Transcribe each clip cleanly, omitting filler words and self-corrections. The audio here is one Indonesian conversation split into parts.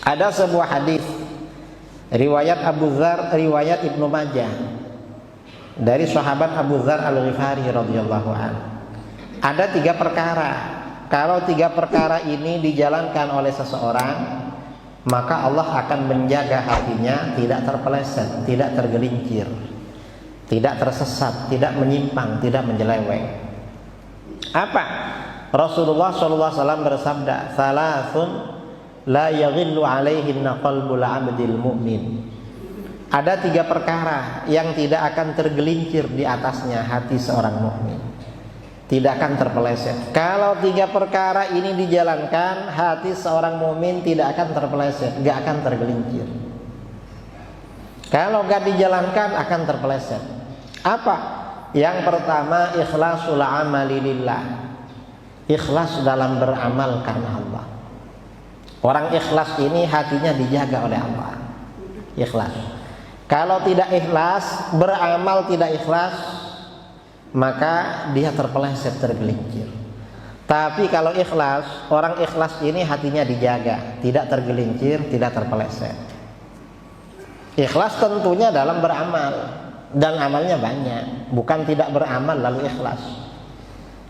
Ada sebuah hadis riwayat Abu Dzar, riwayat Ibnu Majah dari sahabat Abu Dzar Al-Ghifari radhiyallahu anhu. Ada 3 perkara. Kalau 3 perkara ini dijalankan oleh seseorang, maka Allah akan menjaga hatinya tidak terpeleset, tidak tergelincir, tidak tersesat, tidak menyimpang, tidak menyeleweng. Apa? Rasulullah SAW bersabda, "Salasun la yaghillu alaihinna qalbul 'abdil mu'min." Ada 3 perkara yang tidak akan tergelincir di atasnya hati seorang mukmin, tidak akan terpeleset. Kalau 3 perkara ini dijalankan, hati seorang mukmin tidak akan terpeleset, gak akan tergelincir. Kalau gak dijalankan akan terpeleset. Apa? Yang pertama, ikhlasul amali lillah. Ikhlas dalam beramal karena Allah. Orang ikhlas ini hatinya dijaga oleh Allah. Ikhlas. Kalau tidak ikhlas, beramal tidak ikhlas, maka dia terpeleset, tergelincir. Tapi kalau ikhlas, orang ikhlas ini hatinya dijaga, tidak tergelincir, tidak terpeleset. Ikhlas tentunya dalam beramal, dan amalnya banyak. Bukan tidak beramal lalu ikhlas.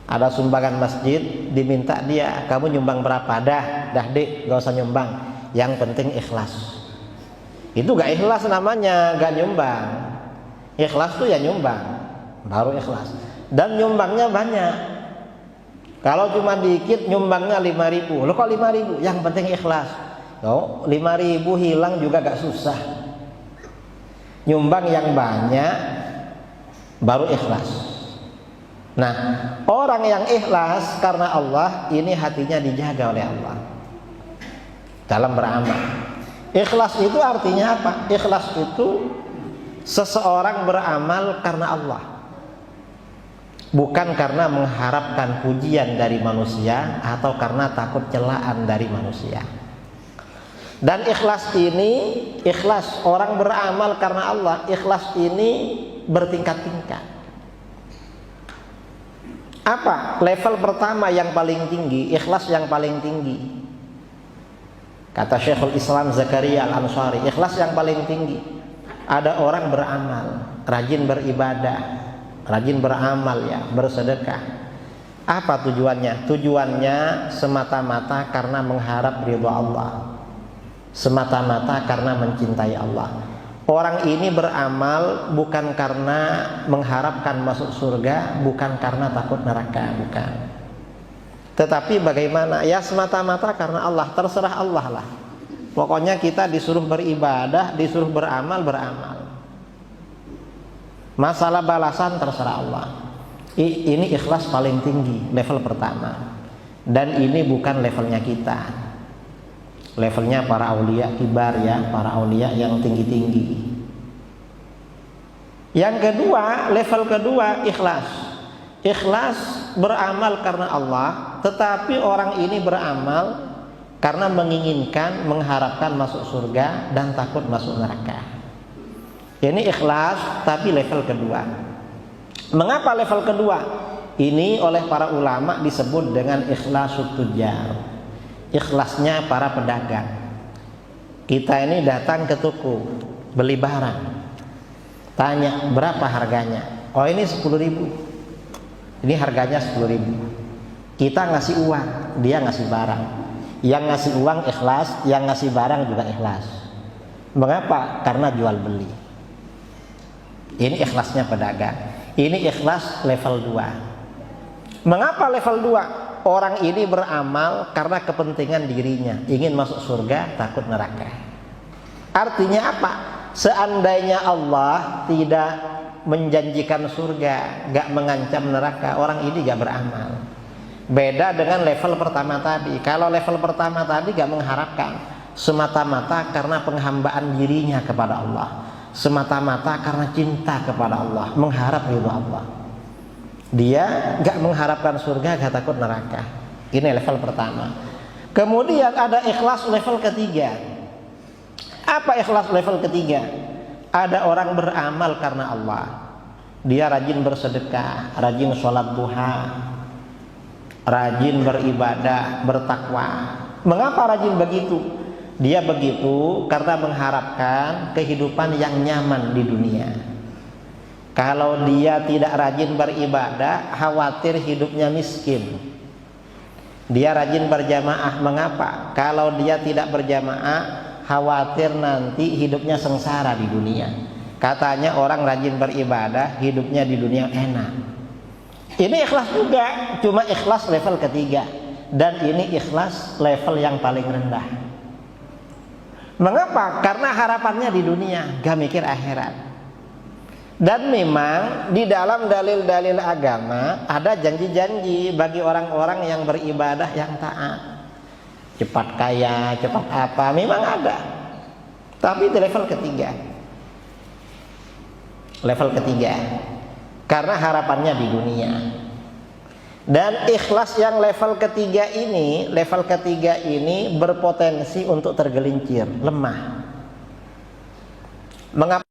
Ada sumbangan masjid, diminta dia, kamu nyumbang berapa? Dah dek, gak usah nyumbang. Yang penting ikhlas. Itu gak ikhlas namanya, gak nyumbang. Ikhlas tuh ya nyumbang, baru ikhlas. Dan nyumbangnya banyak. Kalau cuma dikit nyumbangnya 5.000. Loh kok 5.000? Yang penting ikhlas. Oh, 5.000 hilang juga gak susah. Nyumbang yang banyak baru ikhlas. Nah, orang yang ikhlas karena Allah, ini hatinya dijaga oleh Allah dalam beramal. Ikhlas itu artinya apa? Ikhlas itu seseorang beramal karena Allah, bukan karena mengharapkan pujian dari manusia atau karena takut celaan dari manusia. Dan ikhlas ini, ikhlas orang beramal karena Allah, ikhlas ini bertingkat-tingkat. Apa? Level pertama yang paling tinggi, ikhlas yang paling tinggi. Kata Syekhul Islam Zakaria Al-Ansari, ikhlas yang paling tinggi. Ada orang beramal, rajin beribadah, rajin beramal ya, bersedekah. Apa tujuannya? Tujuannya semata-mata karena mengharap ridha Allah, semata-mata karena mencintai Allah. Orang ini beramal bukan karena mengharapkan masuk surga, bukan karena takut neraka, bukan. Tetapi bagaimana? Ya semata-mata karena Allah, terserah Allah lah. Pokoknya kita disuruh beribadah, disuruh beramal, beramal. Masalah balasan terserah Allah. Ini ikhlas paling tinggi, level pertama. Dan ini bukan levelnya kita. Levelnya para aulia kibar ya, para aulia yang tinggi-tinggi. Yang kedua, level kedua ikhlas. Ikhlas beramal karena Allah, tetapi orang ini beramal karena menginginkan, mengharapkan masuk surga dan takut masuk neraka. Ini ikhlas tapi level kedua. Mengapa level kedua? Ini oleh para ulama disebut dengan ikhlasut tujar. Ikhlasnya para pedagang. Kita ini datang ke toko beli barang, tanya berapa harganya. Oh ini 10.000. Ini harganya 10.000. Kita ngasih uang, dia ngasih barang. Yang ngasih uang ikhlas, yang ngasih barang juga ikhlas. Mengapa? Karena jual beli. Ini ikhlasnya pedagang. Ini ikhlas level 2. Mengapa level 2? Orang ini beramal karena kepentingan dirinya, ingin masuk surga, takut neraka. Artinya apa? Seandainya Allah tidak menjanjikan surga, gak mengancam neraka, orang ini gak beramal. Beda dengan level pertama tadi. Kalau level pertama tadi gak mengharapkan, semata-mata karena penghambaan dirinya kepada Allah, semata-mata karena cinta kepada Allah, mengharap ridha Allah. Dia gak mengharapkan surga, gak takut neraka. Ini level pertama. Kemudian ada ikhlas level ketiga. Apa ikhlas level ketiga? Ada orang beramal karena Allah. Dia rajin bersedekah, rajin sholat duha, rajin beribadah, bertakwa. Mengapa rajin begitu? Dia begitu karena mengharapkan kehidupan yang nyaman di dunia. Kalau dia tidak rajin beribadah, khawatir hidupnya miskin. Dia rajin berjamaah, mengapa? Kalau dia tidak berjamaah, khawatir nanti hidupnya sengsara di dunia. Katanya orang rajin beribadah, hidupnya di dunia enak. Ini ikhlas juga, cuma ikhlas level ketiga. Dan ini ikhlas level yang paling rendah. Mengapa? Karena harapannya di dunia, gak mikir akhirat. Dan memang di dalam dalil-dalil agama ada janji-janji bagi orang-orang yang beribadah yang taat. Cepat kaya, cepat apa, memang ada. Tapi di level ketiga. Level ketiga. Karena harapannya di dunia. Dan ikhlas yang level ketiga ini berpotensi untuk tergelincir, lemah. Mengapa?